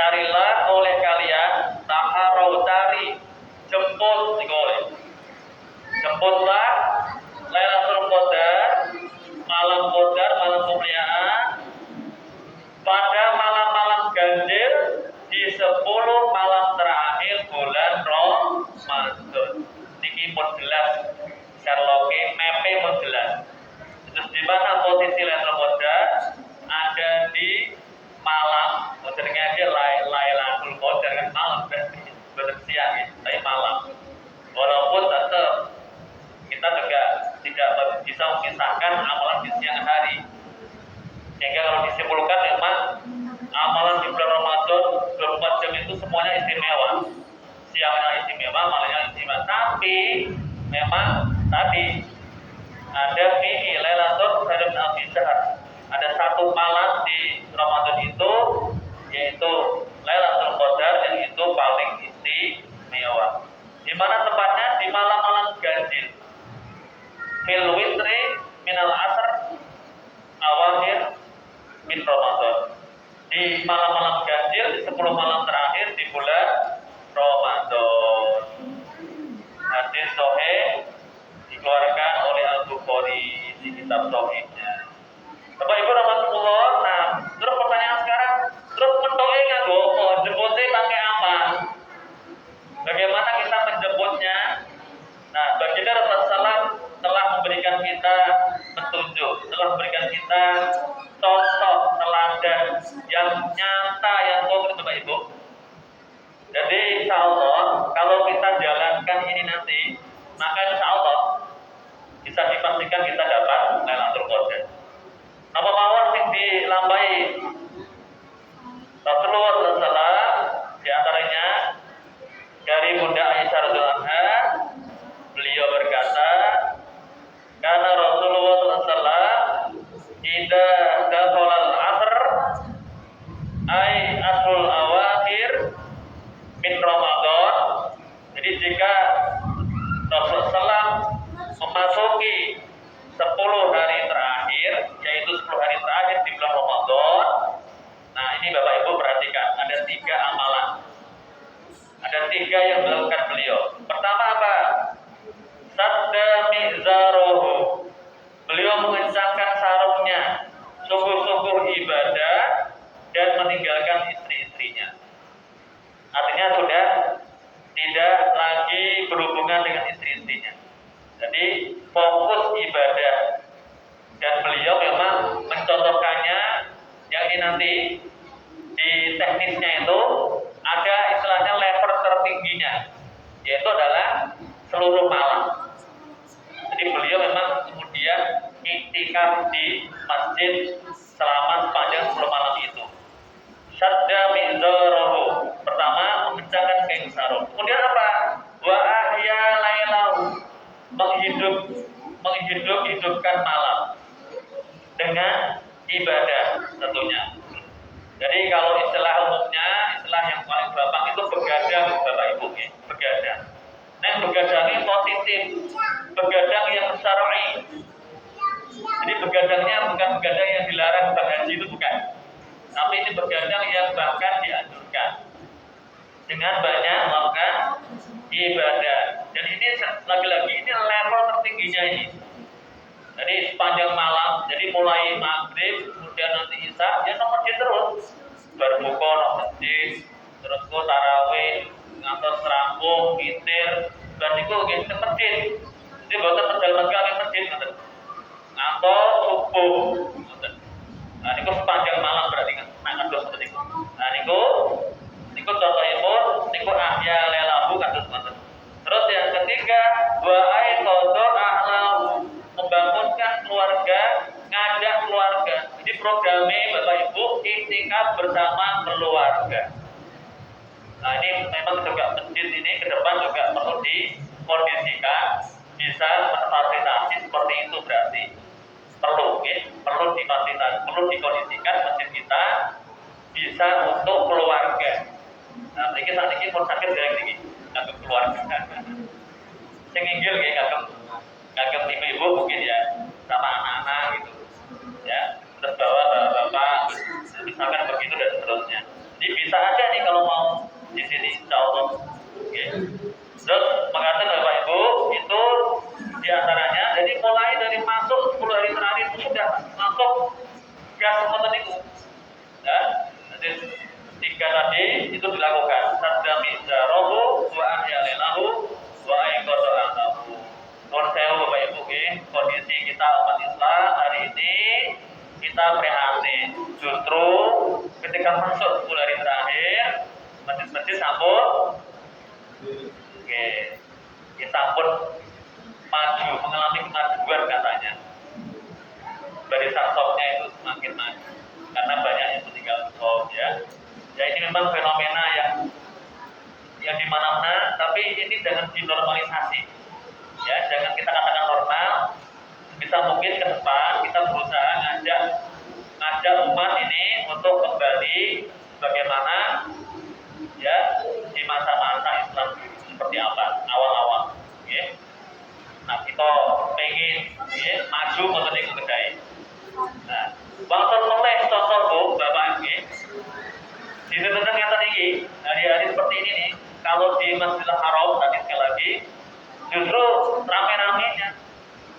carilah oleh kalian, taharau cari, jemput digoleh. Jemputlah Lailatul Qadar, malam Qadar, malam kemuliaan pada malam-malam ganjil di 10 malam terakhir bulan Ramadan. Niki pun jelas, Sherlocke mepe pun jelas. Terus di mana posisi Lailatul Qadar? Ada di malam, maksudnya dia Lailatul Qadar kan malam berarti siang ya, tapi malam. Walaupun tetap kita juga tidak bisa memisahkan amalan di siang hari. Sehingga kalau disimpulkan memang amalan di bulan Ramadan 24 jam itu semuanya istimewa. Siangnya istimewa, malamnya istimewa. Tapi memang tadi ada fi'i Lailatul Qadar. Ada satu malam di Ramadan itu yaitu Lailatul Qadar yang itu paling istimewa. Di mana tempatnya? Di malam-malam ganjil. Fil witri minal asr awakhir min Ramadan. Di malam-malam ganjil, di 10 malam terakhir di bulan Ramadan. Hadis sahih dikeluarkan oleh Al-Bukhari di kitab sahihnya. Bapak Ibu rahmatullah. Nah, terus pertanyaan sekarang, terus mentoke nganggo apa? Jemputnya pakai apa? Bagaimana kita menjemputnya? Nah, baginda Rasulullah telah memberikan kita petunjuk, telah memberikan kita contoh teladan yang nyata, yang konkret, Bapak Ibu. Jadi insya Allah kalau kita jalankan ini nanti, maka insya Allah bisa dipastikan kita dapat Lailatul Qadar. Napa mawon sing dilambai Rasulullah SAW, di antaranya dari Bunda Aisyah radhiyallahu anha, beliau berkata, karena Rasulullah SAW idza dakhalal asr ay asrul awakhir min Ramadan. Jadi jika Rasulullah memasuki 10 hari terakhir, yaitu 10 hari terakhir di bulan Ramadan. Nah, ini Bapak Ibu perhatikan, ada 3 amalan. Ada 3 yang dilakukan beliau. Pertama apa? Sadda mi'zaruhu. Beliau mengencangkan sarungnya, sungguh-sungguh ibadah dan meninggalkan istri-istrinya. Artinya sudah tidak lagi berhubungan dengan istri-istrinya. Jadi fokus ibadah. Dan beliau memang mencontohkannya, yang ini nanti di teknisnya itu ada istilahnya level tertingginya, yaitu adalah seluruh malam. Jadi beliau memang kemudian iktikaf di masjid selama sepanjang 10 malam itu. Syadda mi'zarahu. Pertama, mengencangkan kain sarung. Kemudian apa? Wa ahya lailahu. Menghidupkan malam dengan ibadah tentunya. Jadi kalau istilah umumnya, istilah yang paling gampang itu begadang, Bapak Ibu, ya, begadang. Nah, begadang ini positif, begadang yang syar'i. Jadi begadangnya bukan begadang yang dilarang Bang Haji, itu bukan. Tapi ini begadang yang bahkan dianjurkan dengan banyak melakukan ibadah. Dan ini lagi-lagi ini level tertingginya ini. Jadi sepanjang malam, jadi mulai maghrib, kemudian nanti isya, dia nomor terus. Berbuka nomor masjid, terus ku tarawih, ngantos rampung, witir, dan itu ke masjid. Jadi boten perjalanan ke masjid, ngantos subuh. Nah, ini sepanjang malam berarti kan, ngantos seperti itu. Nah, ini contohnya pun, ini ahya lailahu kados ngoten. Terus yang ketiga, wa aiqadha ahlahu, membangunkan keluarga, ngajak keluarga. Jadi programnya Bapak Ibu iktikaf bersama keluarga. Nah, ini memang juga masjid ini ke depan juga perlu dikondisikan, bisa memfasilitasi seperti itu, berarti perlu, ya, perlu difasilitasi, perlu dikondisikan masjid kita bisa untuk keluarga. Nah, ini saat ini mau sakit dari ini, kagum keluarga. Yang inggil kayak kagum ibu-ibu mungkin ya, sama anak-anak gitu, ya, terus bawa bapak, misalkan begitu dan seterusnya. Jadi Jadi bisa aja nih kalau mau di sini, insya Allah. Oke. Terus mengatakan Bapak Ibu itu diantaranya, jadi mulai dari masuk 10 hari terakhir itu sudah masuk gas semua itu. Ya, jadi 3 tadi itu dilakukan. Sadami zarohu wa ahyalilahu wa aiqadu antahu. Mohon saya Bapak Ibu, kondisi kita umat Islam hari ini kita prihatin. Justru ketika masuk 10 hari terakhir, masjid-masjid sampun kita pun maju, mengalami kemajuan katanya. Barisan softnya itu semakin maju karena banyak yang meninggal soft ya. Ya ini memang fenomena yang di mana-mana, tapi ini jangan dinormalisasi. Ya, jangan kita katakan normal. Bisa mungkin ke depan kita berusaha ngajak umat ini untuk kembali bagaimana ya di masa-masa Islam seperti apa awal-awal. Ya. Nah kita pengen maju mengenai kedai. Nah, bangsa oleh contoh bu, bapak ini, di tengah yang tadi hari-hari seperti ini nih, kalau di Masjidil Haram tadi sekali lagi, justru rame-ramenya,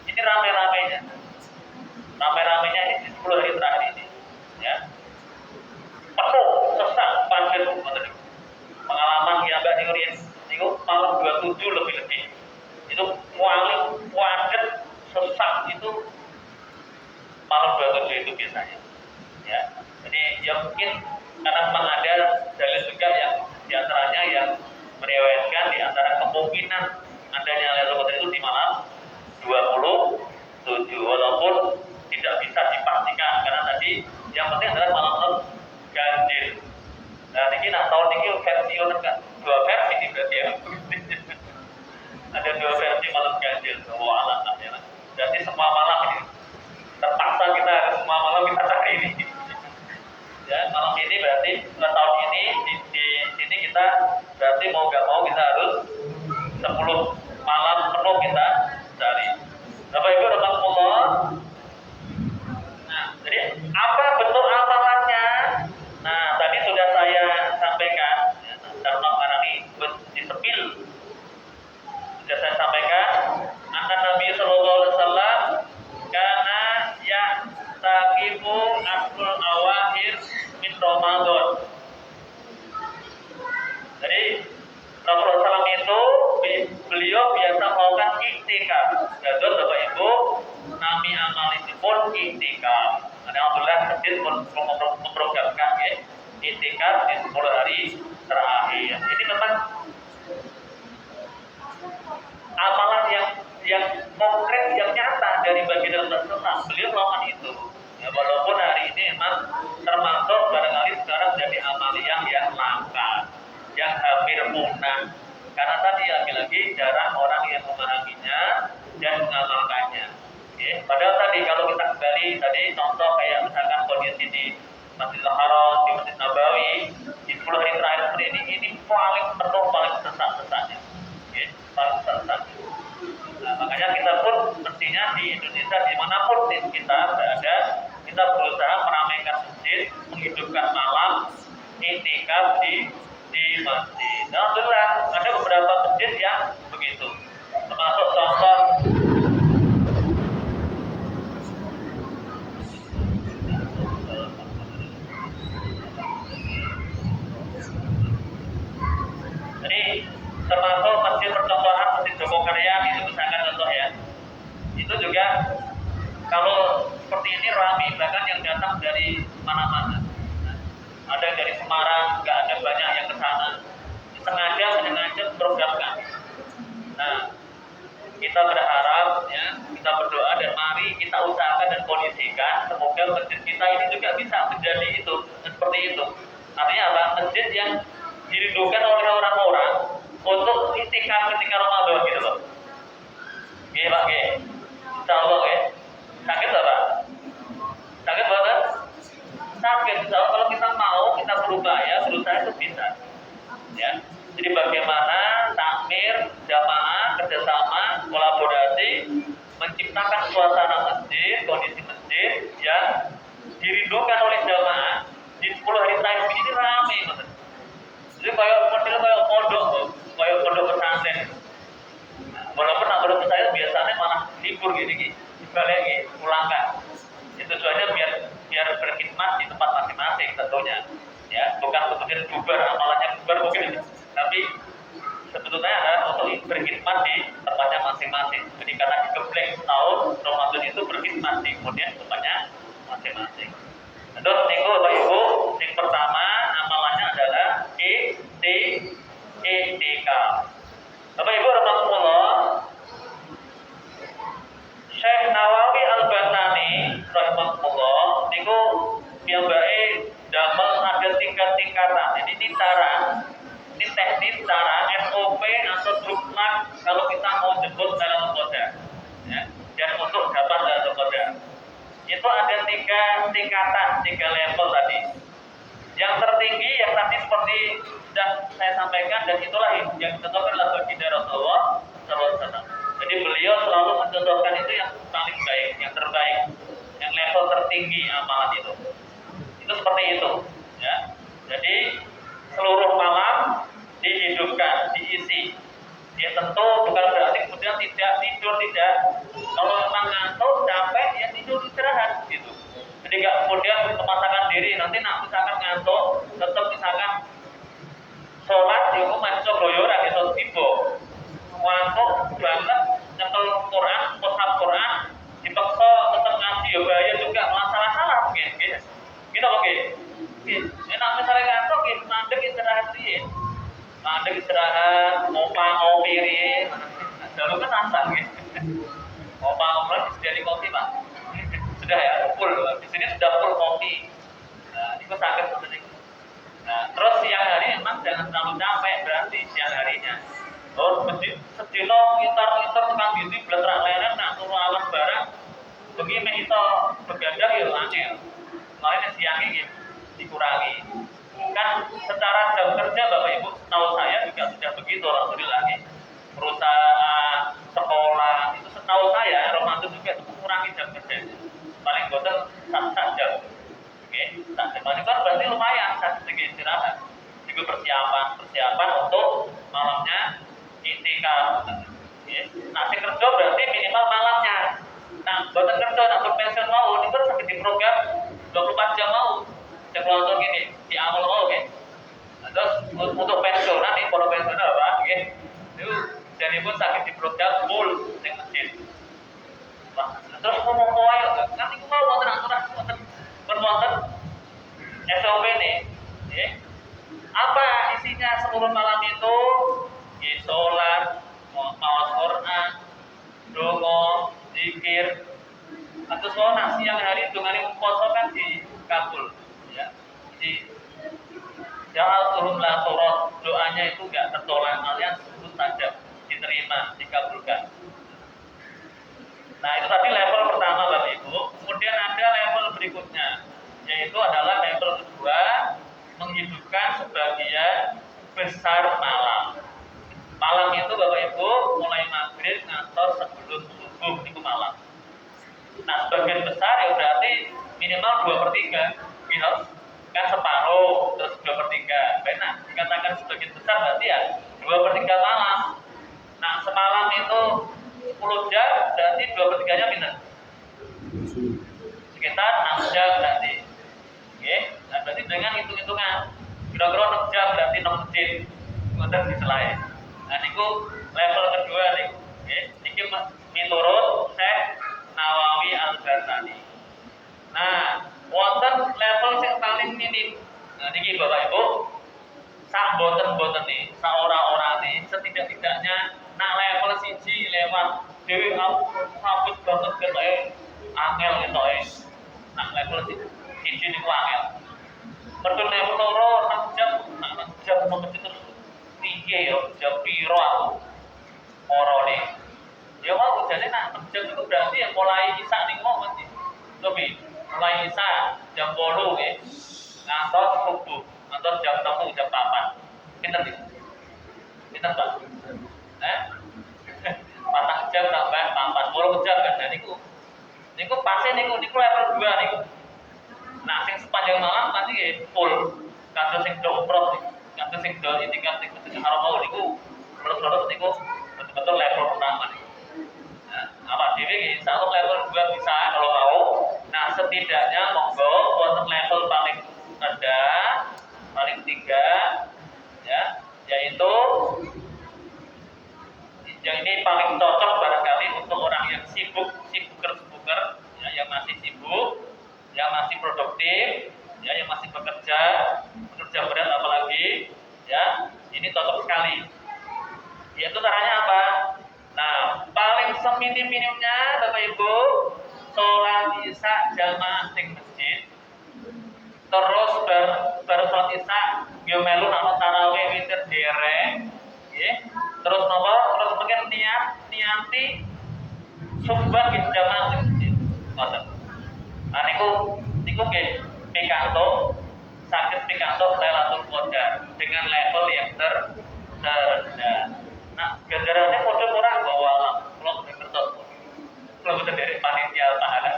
ini rame-ramenya ini di 10 hari terakhir ini, ya, penuh sesak padat, pengalaman yang agak dengerin, itu malam 27 lebih-lebih. Itu paling padat sesak itu malam 27 itu biasanya ya. Jadi ya mungkin karena memang ada dalil juga yang diantaranya yang meriwayatkan diantara kemungkinan adanya Lailatul Qadar itu di malam 27 walaupun tidak bisa dipastikan karena tadi yang penting adalah malam ganjil. Nah ini tahun ini versi kan 2 versi ini berarti ya. Ada 2 versi malam ganjil, Allah ya. Jadi semua malam ini terpaksa kita harus semua malam kita cari ini. Ya, malam ini berarti tahun ini di sini kita berarti mau nggak mau kita harus 10 malam penuh kita cari. Bapak Ibu rahimakumullah. Nah, jadi apa bentuk amalannya? Nah, tadi sudah saya sampaikan ya, karena ini disepil. Sudah saya sampaikan, akan Nabi Sallallahu Alaihi Wasallam karena ya takibu asrul awahir min Ramadan. Jadi Rasulullah SAW itu beliau biasa melakukan iktikaf. Jadi Bapak Ibu, nami amal itu pun iktikaf. Alhamdulillah masjid memprogramkan ya iktikaf di 10 hari terakhir. Ini memang amalan yang konkret, yang nyata dari baginda Rasulullah. Beliau melakukan itu. Ya, walaupun hari ini memang termasuk barangkali sekarang jadi amaliyah yang langka, yang hampir punah. Karena tadi lagi-lagi jarang orang yang memahaminya dan mengamalkannya. Ya, padahal tadi kalau kita kembali tadi contoh kayak misalkan kondisi di Masjidil Haram, di Masjid Nabawi, di 10 hari terakhir seperti ini paling penuh, paling sesak-sesaknya. Ya, paling sesak. Nah, makanya kita pun mestinya di Indonesia dimanapun kita berada, kita berusaha meramaikan masjid, menghidupkan malam iktikaf di masjid. Alhamdulillah ada beberapa masjid yang begitu. Termasuk contoh termasuk masjid percontohan Masjid Jogokarya itu misalkan contoh ya, itu juga kalau seperti ini ramai bahkan yang datang dari mana-mana. Nah, ada yang dari Semarang, nggak ada banyak yang ke sana, sengaja programkan. Nah, kita berharap ya, kita berdoa dan mari kita usahakan dan kondisikan semoga masjid kita ini juga bisa menjadi itu seperti itu. Artinya apa? Masjid yang dirindukan oleh orang-orang untuk iktikaf ketika Ramadan gitu loh. Oke Pak, oke. Insya Allah ya. Sakit nggak Pak? Sakit banget? Sakit. Insya Allah kalau kita mau, kita berupaya, berusaha itu bisa. Ya. Jadi bagaimana takmir, jamaah, kerjasama, kolaborasi, menciptakan suasana masjid, kondisi masjid yang dirindukan oleh jamaah di 10 hari terakhir ini ramai. gini dibalik ulangkan. Itu tujuannya biar berkhidmat di tempat masing-masing tentunya. Ya, bukan kemudian bubar amalannya bubar mungkin, tapi sebetulnya adalah untuk berkhidmat di tempatnya masing-masing. Jadi karena digeblek tahun Ramadan itu berkhidmat di kemudian tempatnya masing-masing. Terus niku Bapak Ibu, yang pertama amalannya adalah i'tikaf. Bapak Ibu rahmatullah, Syekh Nawawi Al-Batani rahimahullah niku piyambake damel ada tingkat-tingkatan. Ini cara, ini teknis cara SOP atau jumlah kalau kita mau jemput dalam qadar. Ya, dan untuk dapat dalam qadar. Itu ada 3 tingkatan, 3 level tadi. Yang tertinggi yang tadi seperti sudah saya sampaikan, dan itulah yang dicontohkan oleh baginda Rasulullah SAW. Jadi beliau selalu mencontohkan itu yang paling baik, yang terbaik, yang level tertinggi amalan itu. Itu seperti itu, ya. Jadi seluruh malam dihidupkan, diisi. Ya tentu bukan berarti kemudian tidak tidur, tidak. Kalau memang ngantuk, capek, ya tidur istirahat gitu. Jadi nggak kemudian memaksakan diri. Nanti misalkan ngantuk, tetap misalkan sholat di rumah itu goyoran gitu, tiba. Ngantuk banget, nyetel Quran, mushaf Quran, dipaksa tetap ngaji, ya bahaya juga, malah salah-salah mungkin. Gitu oke. Ya nanti misalnya ngantuk, mandek istirahat sih. Mandek istirahat, ngopi ri. Dulu kan nantang gitu. Ngopi disediakan kopi Pak. Sudah ya, full. Di sini sudah full kopi. Nah, itu sakit seperti itu. Nah, terus siang hari memang jangan terlalu capek berarti siang harinya. Oh, sedino ngitar-ngitar tukang gini bletrak leren nak turu awan barang. Begini iso begadang ya angel. Makanya siangnya gitu dikurangi. Kan secara jam kerja Bapak Ibu, tahu saya juga sudah begitu alhamdulillah. Perusahaan, sekolah itu setahu saya Ramadan juga itu mengurangi jam kerja. Paling boten 1 jam. Oke, 1 jam. Itu kan berarti lumayan satu segi istirahat. Juga persiapan untuk malamnya i'tikaf. Nah, si kerja berarti minimal malamnya. Nah, boten kerja nak berpensiun mau, itu sampai di program 24 jam mau. Saya keluar gini, di amal mau oke. Terus untuk pensiunan nih, kalau pensiunan apa? Oke. Itu jadi pun sakit di program full yang masjid. Terus ngomong ayo, nanti mau wonten SOP nih. Apa isinya seluruh malam itu? Sholat, mawas Quran, dongo, zikir. Atau sholat siang hari dengan puasa kan dikabul, ya. Jadi ja'altuhum la turad, doanya itu enggak tertolak, alias sebut saja diterima, dikabulkan. Nah, itu tadi level pertama Bapak Ibu. Kemudian ada level berikutnya, yaitu adalah level kedua, menghidupkan sebagian besar malam. Malam itu Bapak Ibu mulai maghrib ngantos sebelum subuh itu malam. Nah, sebagian besar ya berarti minimal 2/3, gitu. Kan separuh, terus 2/3. Benar, dikatakan sebagian besar berarti ya 2/3 malam. Nah, semalam itu 10 jam, berarti 2/3-nya minus. Sekitar 6 jam berarti. Oke, nah berarti dengan hitung-hitungan kira-kira 6 jam berarti 6 menit. Kemudian diselai. Nah, niku level kedua nih. Oke, niki miturut Syekh Nawawi Al-Batani. Nah, wonten level yang paling minim. Nah, niki Bapak Ibu, sak boten-boten nih, sak ora-ora nih, setidak-tidaknya nak level siji lewat dewi aku sabut banget ketoke angel ketoke. Nak level siji niku angel. Mergo level loro 6 jam, 6 jam terus piye yo, jam piro aku orone. Ya mau jane nak 6 jam itu berarti yang mulai isak niku mau mesti. Lebih mulai isak jam 8 nggih. Ngantos subuh, ngantos jam 6 jam 8. Pinten iki? Pinten Pak? 4 jam tambah 4 jam kan. Nah niku pasti niku level 2 niku. Nah, sing sepanjang malam nanti nggih full. Kados sing do umroh niku. Kados sing do i'tikaf niku sing arep mau niku terus niku betul-betul level pertama niku. Nah, Awak dhewe nggih insyaallah level 2 bisa kalau mau. Nah, setidaknya monggo wonten level paling rendah, paling 3 ya, yaitu yang ini paling cocok barangkali untuk orang yang sibuker ya, yang masih sibuk, yang masih produktif, ya, yang masih bekerja berat apalagi, ya, ini cocok sekali. Yaitu caranya apa? Nah, paling seminim-minimnya Bapak Ibu, sholat isya jamaah ning masjid, terus bar sholat isya yo melu nang tarawih witir dereng, nggih. Terus napa? Terus mungkin niati subuh nggih jamaah ning masjid. Ngoten. Nah niku nggih pikantuk saged pikantuk Lailatul Qadar dengan level yang terendah. Nah, ganjarannya padha ora bawa alam. Kula mboten ngertos. Kula mboten derek panitia pahala.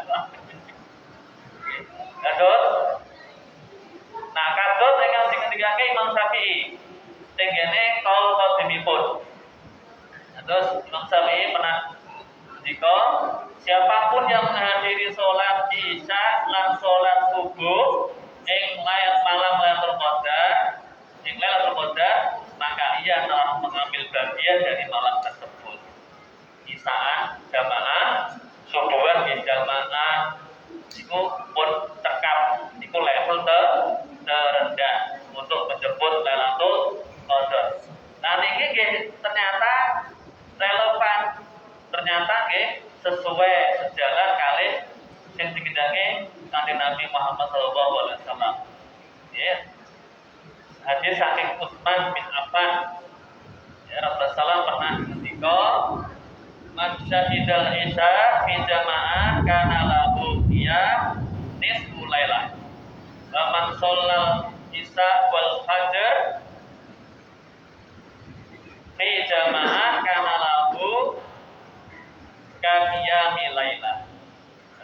Kados. Nah, kados ingkang dingendikake Imam Syafi'i. Tenggene kaul qadimipun. Terus Imam Syafi'i pernah jika siapapun yang menghadiri sholat isya lan sholat subuh ing malam Lailatul Qadar, maka ia telah mengambil bagian dari malam tersebut. Isaan jamaah, subuhan di jamaah, itu pun tekap, itu level terendah untuk menjemput Lailatul Qadar. Nah ini ternyata relevan, ternyata sesuai sejalan kali yang digendaki Kanjeng Nabi Muhammad SAW. Ya. Hadis saking Utsman bin Affan. Ya, Rasulullah pernah ketika man syahidal isya fi jamaah kana lahu qiyam nisfu lailah. Wa man shallal isya wal fajr fi jamaah kana lahu qiyami lailah.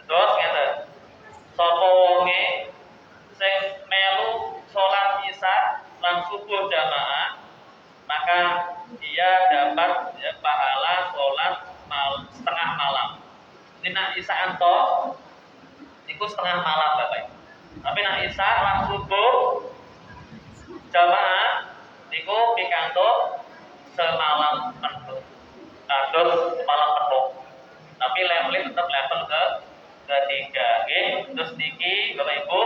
Terus ngeten. Sapa wonge sing melu salat isya lan subuh jamaah, maka dia dapat ya, pahala sholat setengah malam. Ini nak isya anto, itu setengah malam Bapak. Tapi nak isya lan subuh jamaah, itu pikantuk semalam penuh. Kados semalam penuh. Tapi levelnya tetap level ketiga. Terus niki Bapak Ibu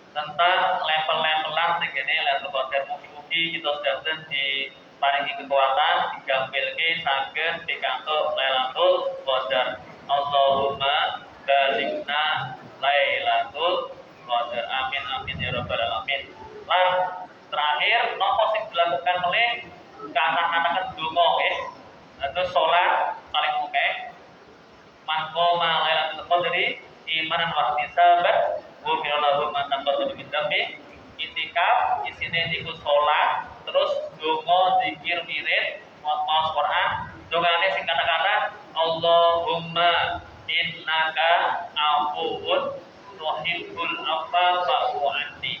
tentang level-levelan segini level konten mugi-mugi kita sedang diparingi kekuatan digampilke saged pikantuk Lailatul Qadar. Allahumma balighna Lailatul Qadar. Amin amin ya rabbal alamin. Lan terakhir napa sing dilakukan oleh kata-kata donga nggih. Terus salat paling akeh maqama Lailatul Qadri imanan wa ihtisaban Gufirallahu ma taqaddama min dzambi. Itikaf isine niku salat, terus donga zikir wirid maos Quran. Dongane sing kata-kata Allahumma innaka afuwun tuhibbul afwa fa'fu anni.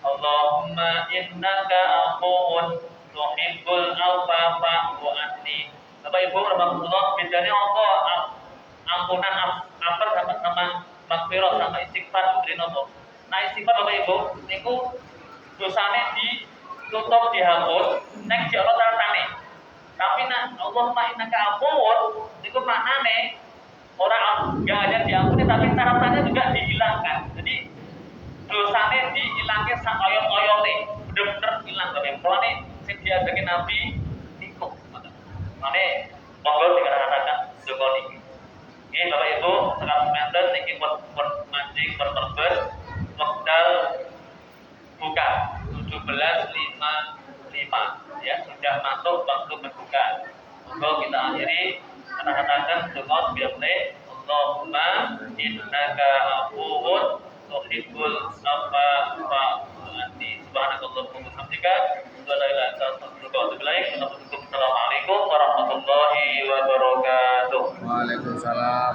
Allahumma innaka afuwun tuhibbul afwa fa'fu anni. Bapak Ibu rahmatullah, bedanya apa ampunan apa sama makfirah sama istighfar kuwi napa? Nah istighfar Bapak Ibu niku dosane ditutup dihapus nek jek ana taratane. Tapi nak Allahumma innaka afuwun niku maknane ora enggak hanya diampuni tapi taratannya juga dihilangkan. Jadi dosane dihilangke sak oyot-oyote, bener-bener hilang Bapak Ibu. Mulane sing diajake Nabi niku. Mane monggo dikatakan donga niki. Oke Bapak Ibu, sekarang semester niki pun mancing berterbet wekdal buka 17.55 ya, sudah masuk waktu berbuka. Monggo kita akhiri kata-katakan donga biar Allahumma innaka afuwun tuhibbul afwa fa'fu anni. Subhanakallahumma wa bihamdika wa la ilaha illa anta astaghfiruka wa atubu ilaik. Assalamualaikum warahmatullahi wabarakatuh. Waalaikumsalam.